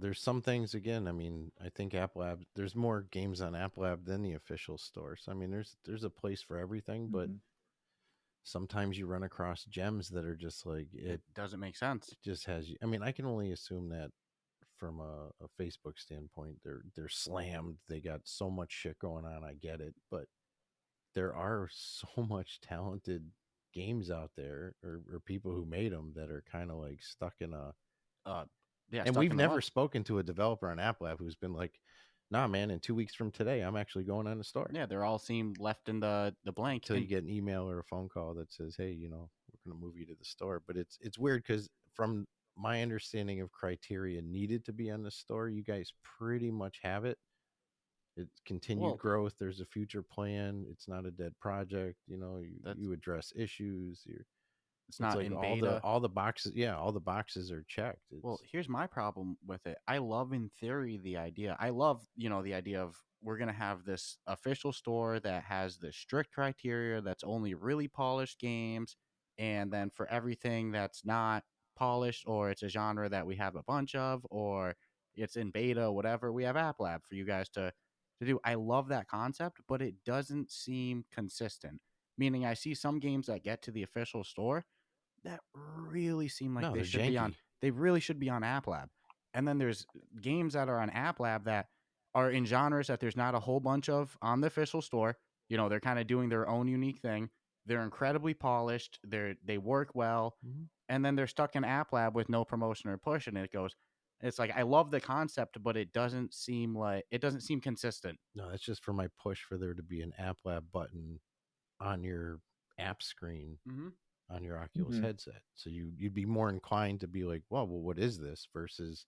There's some things. Again, I mean, I think App Lab. There's more games on App Lab than the official store. So I mean, there's a place for everything, but sometimes you run across gems that are just like It doesn't make sense. It just has you. I mean, I can only assume that from a Facebook standpoint, they're slammed. They got so much shit going on. I get it, but there are so much talented games out there, or people who made them that are kind of like stuck in a. And stuck we've in the never mud. spoken to a developer on App Lab who's been like, "Nah, man, in 2 weeks from today, I'm actually going on the store." Yeah, they're all seem left in the blank. Until you get an email or a phone call that says, "Hey, we're going to move you to the store." But it's weird because from my understanding of criteria needed to be on the store, you guys pretty much have it. It's continued growth. There's a future plan. It's not a dead project. You address issues. It's not like in all beta. all the boxes. Yeah, all the boxes are checked. Well, here's my problem with it. I love, in theory, the idea. I love, the idea of we're going to have this official store that has the strict criteria that's only really polished games. And then for everything that's not polished, or it's a genre that we have a bunch of, or it's in beta, whatever, we have App Lab for you guys to do. I love that concept, but it doesn't seem consistent. Meaning I see some games that get to the official store that really seem like they they're should be on. janky. They really should be on App Lab. And then there's games that are on App Lab that are in genres that there's not a whole bunch of on the official store. They're kind of doing their own unique thing. They're incredibly polished. They work well. And then they're stuck in App Lab with no promotion or push. And it's like, I love the concept, but it doesn't seem consistent. No, that's just for my push for there to be an App Lab button on your app screen on your Oculus headset. So you'd be more inclined to be like, well, what is this? Versus,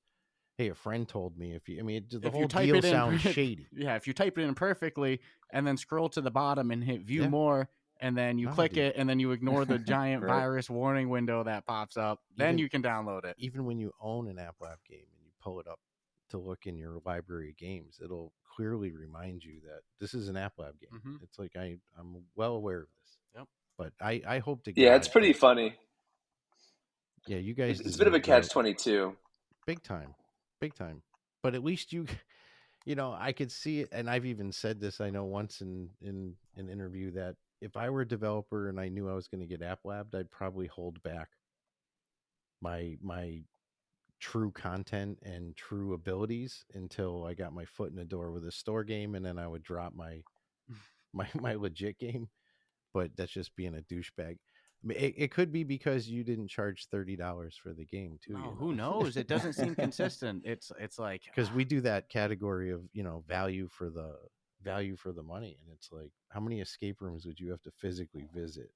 hey, a friend told me the whole deal sounds shady. Yeah, if you type it in perfectly and then scroll to the bottom and hit view more, and then you click it, and then you ignore the giant virus warning window that pops up, then you can download it. Even when you own an App Lab game and you pull it up to look in your library of games, it'll clearly remind you that this is an App Lab game. It's like I'm well aware of this. Yep. But I hope to. Yeah, it's pretty funny. Yeah, you guys. It's a bit of a catch-22. Big time. But at least I could see it, and I've even said this. I know once in an interview that if I were a developer and I knew I was going to get App Labbed, I'd probably hold back my true content and true abilities until I got my foot in the door with a store game, and then I would drop my legit game. But that's just being a douchebag. I mean, it could be because you didn't charge $30 for the game too. No, who knows? It doesn't seem consistent. It's like, because we do that category of value for the money, and it's like, how many escape rooms would you have to physically visit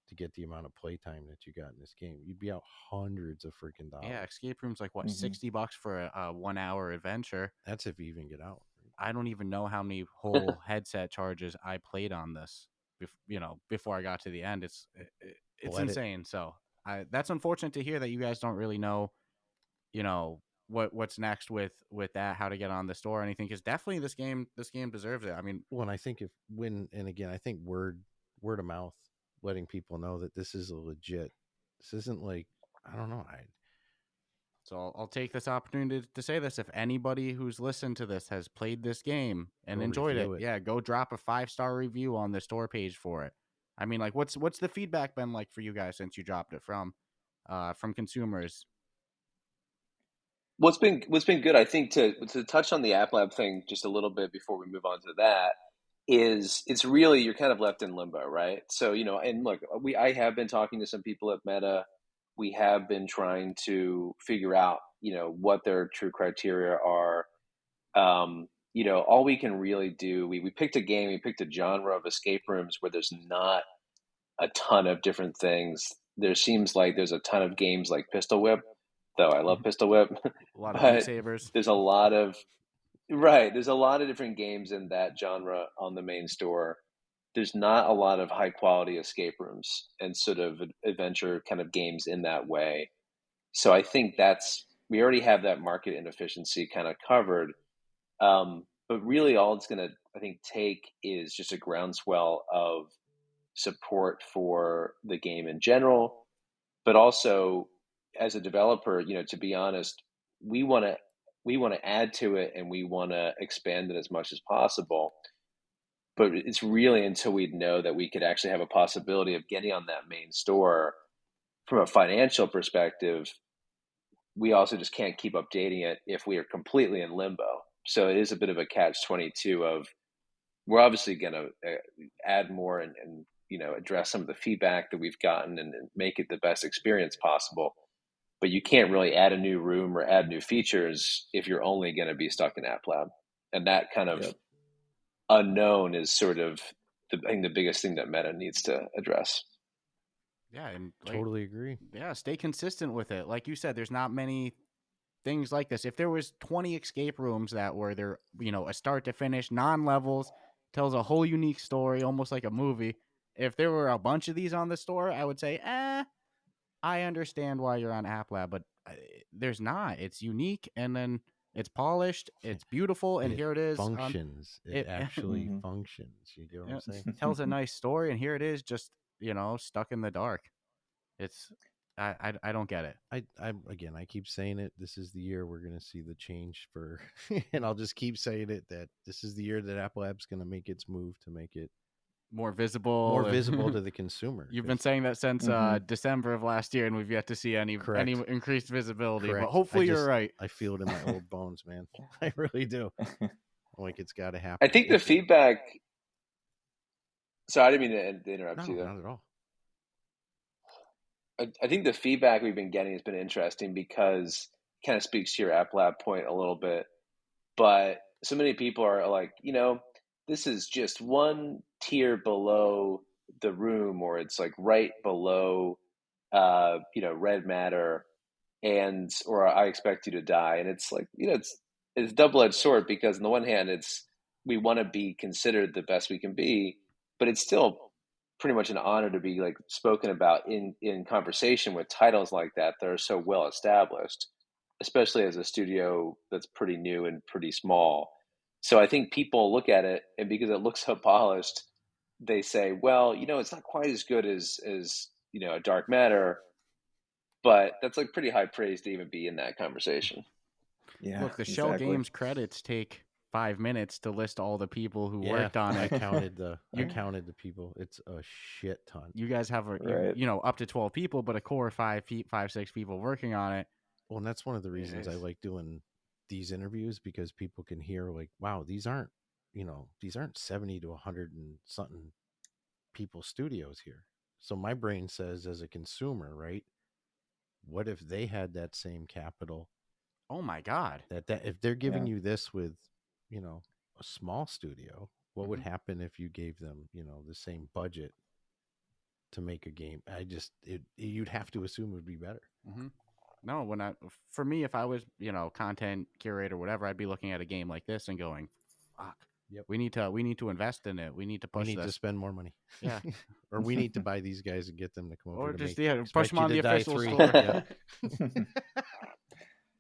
to get the amount of playtime that you got in this game? You'd be out hundreds of freaking dollars. Yeah, escape rooms like what, $60 for a 1 hour adventure. That's if you even get out. I don't even know how many whole headset charges I played on this. Before I got to the end, it's insane. So that's unfortunate to hear that you guys don't really know, what's next with that, how to get on the store or anything. Because definitely this game deserves it. I mean, well, and I think I think word of mouth, letting people know that this is a legit. This isn't like, I don't know. So I'll take this opportunity to say this. If anybody who's listened to this has played this game and enjoyed it, yeah, go drop a 5-star review on the store page for it. I mean, like, what's the feedback been like for you guys since you dropped it from consumers? What's been good, I think, to touch on the App Lab thing just a little bit before we move on to that, it's really, you're kind of left in limbo, right? So, and look, I have been talking to some people at Meta. We have been trying to figure out, what their true criteria are. All we can really do, we picked a game, we picked a genre of escape rooms where there's not a ton of different things. There seems like there's a ton of games like Pistol Whip, though I love Pistol Whip, A lot of Beat but Sabers. there's a lot of right. There's a lot of different games in that genre on the main store. There's not a lot of high quality escape rooms and sort of adventure kind of games in that way. So I think we already have that market inefficiency kind of covered. But really, all it's going to, I think, take is just a groundswell of support for the game in general, but also as a developer, to be honest, we want to add to it and we want to expand it as much as possible. But it's really until we know that we could actually have a possibility of getting on that main store from a financial perspective, we also just can't keep updating it if we are completely in limbo. So it is a bit of a catch-22 of, we're obviously going to add more and address some of the feedback that we've gotten and make it the best experience possible. But you can't really add a new room or add new features if you're only going to be stuck in App Lab. And that kind of unknown is sort of, I think, the biggest thing that Meta needs to address. Yeah, and Totally agree. Yeah, stay consistent with it. Like you said, there's not many things like this. If there was 20 escape rooms that were there, a start to finish, non-levels, tells a whole unique story, almost like a movie. If there were a bunch of these on the store, I would say, I understand why you're on App Lab, but there's not. It's unique, and then it's polished, it's beautiful, and here it is. Functions. It actually functions. You get what I'm saying? Tells a nice story, and here it is, just stuck in the dark. It's I don't get it. I keep saying it. This is the year we're going to see the change for, and I'll just keep saying it, that this is the year that Apple Lab's going to make its move to make it more visible to the consumer. You've been saying that since December of last year, and we've yet to see any increased visibility. Correct. But hopefully you're right. I feel it in my old bones, man. I really do. Like, it's got to happen. I think the feedback. Sorry, I didn't mean to interrupt you. No, not at all. I think the feedback we've been getting has been interesting because it kind of speaks to your App Lab point a little bit. But so many people are like, this is just one tier below the room, or it's like right below, red matter, or I expect you to die. And it's like, it's a double-edged sword, because on the one hand, we want to be considered the best we can be, but it's still pretty much an honor to be like spoken about in conversation with titles like that are so well established, especially as a studio that's pretty new and pretty small. So I think people look at it, and because it looks so polished, they say, well, it's not quite as good as a Dark Matter, but that's like pretty high praise to even be in that conversation. Yeah. Look, the Shell Games credits take 5 minutes to list all the people who worked on it. I counted the people. It's a shit ton. You guys have up to 12 people, but a core 5, 6 people working on it. Well, and that's one of the reasons I like doing these interviews, because people can hear like, wow, these aren't 70 to 100 and something people studios here. So my brain says, as a consumer, right, what if they had that same capital? Oh my God. That if they're giving you this with, a small studio, what would happen if you gave them, the same budget to make a game? You'd have to assume it would be better. Mm-hmm. No, for me, if I was, content curator, whatever, I'd be looking at a game like this and going, fuck. Yep. We need to invest in it. We need to push to spend more money. Yeah. Or we need to buy these guys and get them to come over. Or to just make, push them on the official 3. store. Yeah.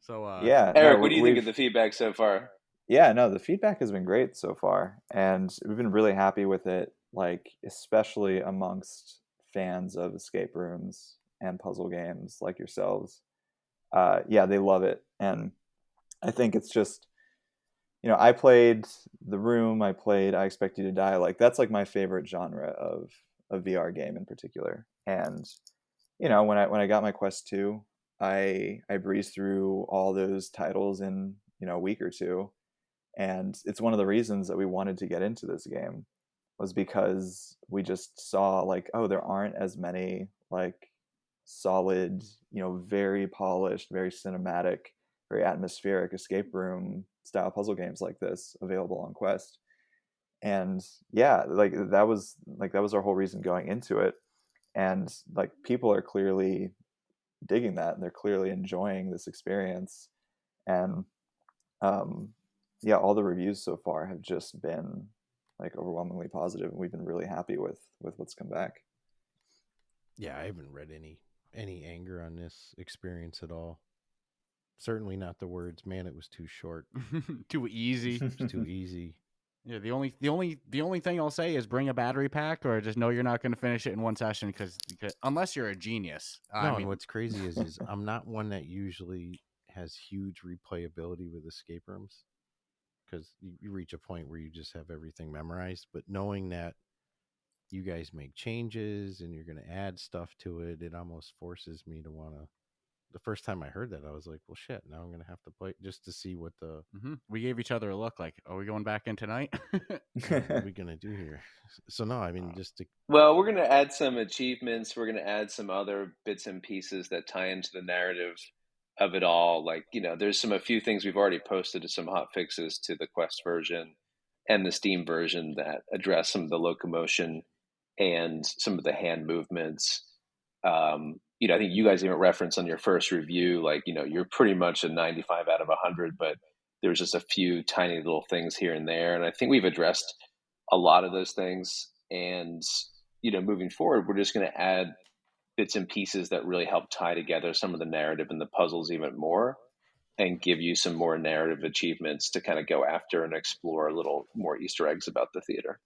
So Eric, what do you think of the feedback so far? Yeah, no, the feedback has been great so far, and we've been really happy with it, like especially amongst fans of escape rooms and puzzle games like yourselves. Yeah, they love it. And I think it's just, I played The Room, I Expect You to Die. Like, that's like my favorite genre of a VR game in particular. And, when I got my Quest 2, I breezed through all those titles in, a week or two. And it's one of the reasons that we wanted to get into this game, was because we just saw like, oh, there aren't as many like solid, very polished, very cinematic, very atmospheric escape room style puzzle games like this available on Quest. And yeah, that was our whole reason going into it. And like people are clearly digging that, and they're clearly enjoying this experience. And yeah, all the reviews so far have just been like overwhelmingly positive, and we've been really happy with what's come back. Yeah, I haven't read any anger on this experience at all. Certainly not the words, man, it was too short. Too easy. It's too easy. Yeah, the only thing I'll say is bring a battery pack, or just know you're not going to finish it in one session, because unless you're a genius. No, and what's crazy is I'm not one that usually has huge replayability with escape rooms, because you reach a point where you just have everything memorized. But knowing that you guys make changes and you're going to add stuff to it, it almost forces me to want to. The first time I heard that, I was like, well, shit, now I'm going to have to play just to see what the. We gave each other a look like, are we going back in tonight? What are we going to do here? So, no, I mean, just to. Well, we're going to add some achievements. We're going to add some other bits and pieces that tie into the narrative of it all. Like, there's a few things we've already posted to some hot fixes to the Quest version and the Steam version that address some of the locomotion and some of the hand movements. I think you guys even referenced on your first review, like, you're pretty much a 95 out of 100, but there's just a few tiny little things here and there. And I think we've addressed a lot of those things. And, moving forward, we're just going to add bits and pieces that really help tie together some of the narrative and the puzzles even more, and give you some more narrative achievements to kind of go after and explore a little more Easter eggs about the theater.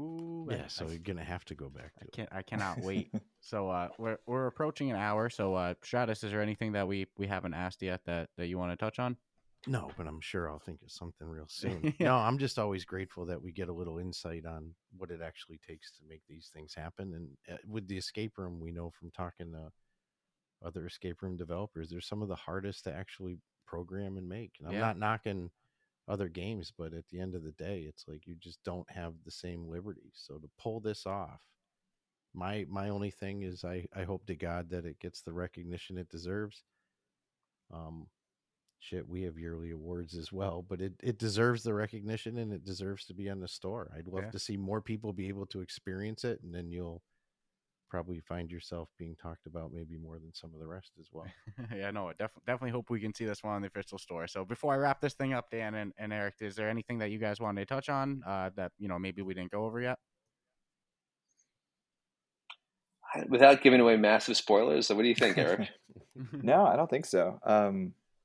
Ooh, Yeah, so you're gonna have to go back to it. I cannot wait. So we're approaching an hour. So Stratus, is there anything that we haven't asked yet that you want to touch on? No, but I'm sure I'll think of something real soon. No, I'm just always grateful that we get a little insight on what it actually takes to make these things happen. And with the escape room, we know from talking to other escape room developers, they're some of the hardest to actually program and make. And I'm not knocking other games, but at the end of the day, it's like you just don't have the same liberty. So to pull this off, my only thing is I hope to God that it gets the recognition it deserves. Shit, we have yearly awards as well, but it deserves the recognition, and it deserves to be on the store. I'd love to see more people be able to experience it, and then you'll probably find yourself being talked about maybe more than some of the rest as well. Yeah, no, definitely hope we can see this one on the official store. So before I wrap this thing up, Dan and Eric, is there anything that you guys wanted to touch on that maybe we didn't go over yet? Without giving away massive spoilers, so what do you think, Eric? No, I don't think so.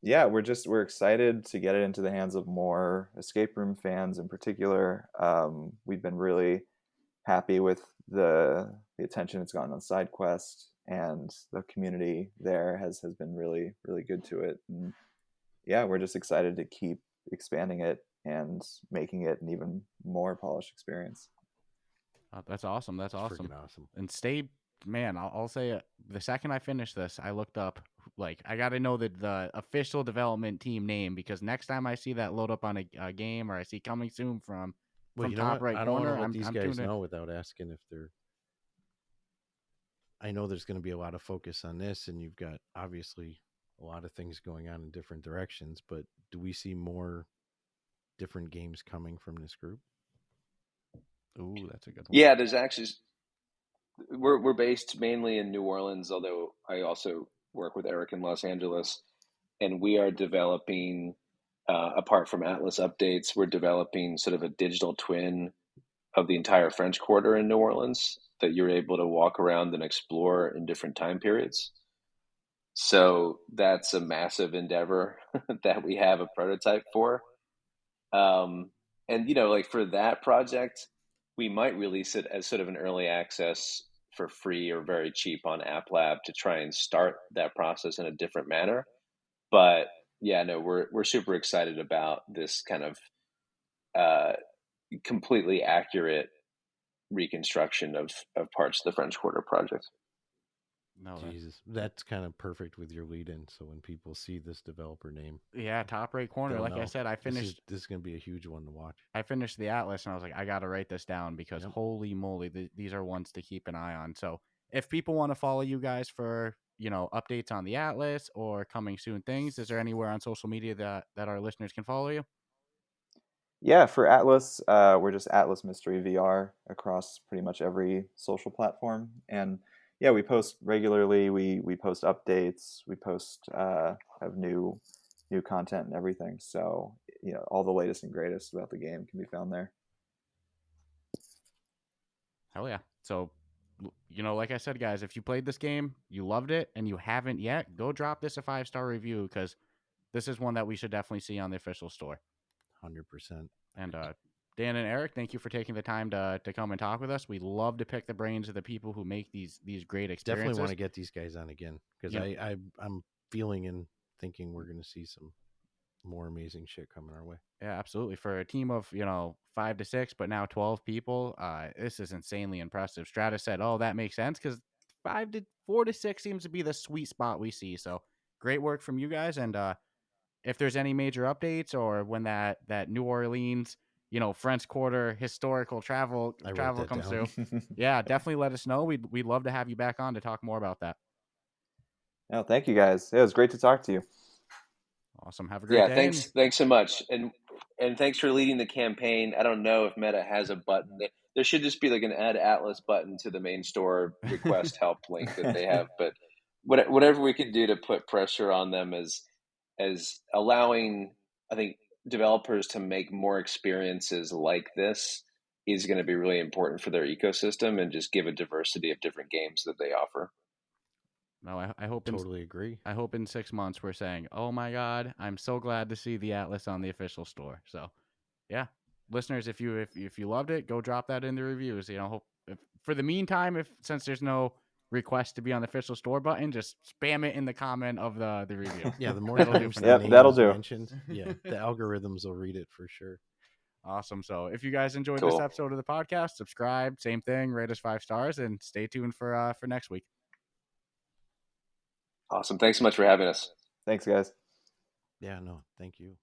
Yeah, we're excited to get it into the hands of more escape room fans in particular. We've been really happy with the attention it's gotten on SideQuest, and the community there has been really, really good to it. And yeah, we're just excited to keep expanding it and making it an even more polished experience. That's awesome. That's awesome. Awesome. And stay, man, I'll say it. The second I finish this, I looked up, like, I got to know the official development team name, because next time I see that load up on a game, or I see coming soon from top right I don't corner, want to let these guys tuning know without asking if they're. I know there's going to be a lot of focus on this, and you've got obviously a lot of things going on in different directions, but do we see more different games coming from this group? Ooh, that's a good one. Yeah, there's actually, we're based mainly in New Orleans, although I also work with Eric in Los Angeles, and we are developing, apart from Atlas updates, we're developing sort of a digital twin of the entire French Quarter in New Orleans that you're able to walk around and explore in different time periods. So that's a massive endeavor that we have a prototype for. And, like for that project, we might release it as sort of an early access for free or very cheap on App Lab to try and start that process in a different manner. But yeah, no, we're super excited about this kind of completely accurate reconstruction of parts of the French Quarter project. No, Jesus, that's kind of perfect with your lead in. So when people see this developer name, yeah, top right corner. they'll Like I know said, this is going to be a huge one to watch. I finished the Atlas and I was like, I got to write this down because Yep. holy moly, these are ones to keep an eye on. So if people want to follow you guys for, updates on the Atlas or coming soon things, is there anywhere on social media that our listeners can follow you? Yeah, for Atlas, we're just Atlas Mystery VR across pretty much every social platform. And yeah, we post regularly. We post updates. We post have new content and everything. So all the latest and greatest about the game can be found there. Hell yeah. So, like I said, guys, if you played this game, you loved it, and you haven't yet, go drop this a 5-star review because this is one that we should definitely see on the official store. 100%. And Dan and Eric, thank you for taking the time to come and talk with us. We love to pick the brains of the people who make these great experiences. Definitely want to get these guys on again because I'm feeling and thinking we're going to see some more amazing shit coming our way. Yeah, absolutely. For a team of 5 to 6, but now 12 people, this is insanely impressive. Stratus said, "Oh, that makes sense because 4 to 6 seems to be the sweet spot we see." So great work from you guys. And if there's any major updates or when that New Orleans, French Quarter historical travel comes through, yeah, definitely let us know. We'd love to have you back on to talk more about that. Oh, thank you guys. Yeah, it was great to talk to you. Awesome. Have a great day. Thanks so much. And thanks for leading the campaign. I don't know if Meta has a button. There should just be like an add Atlas button to the main store request help link that they have. But whatever we can do to put pressure on them as allowing, I think, developers to make more experiences like this is going to be really important for their ecosystem and just give a diversity of different games that they offer. No, I hope totally agree. I hope in 6 months we're saying, "Oh my God, I'm so glad to see the Atlas on the official store." So, yeah, listeners, if you loved it, go drop that in the reviews. Hope for the meantime, since there's no request to be on the official store button, just spam it in the comment of the review. Yeah, the more That'll times do for the now. name that'll is do. mentioned, yeah, the algorithms will read it for sure. Awesome. So if you guys enjoyed this episode of the podcast, subscribe, same thing, rate us 5 stars, and stay tuned for next week. Awesome. Thanks so much for having us. Thanks, guys. Yeah, no, thank you.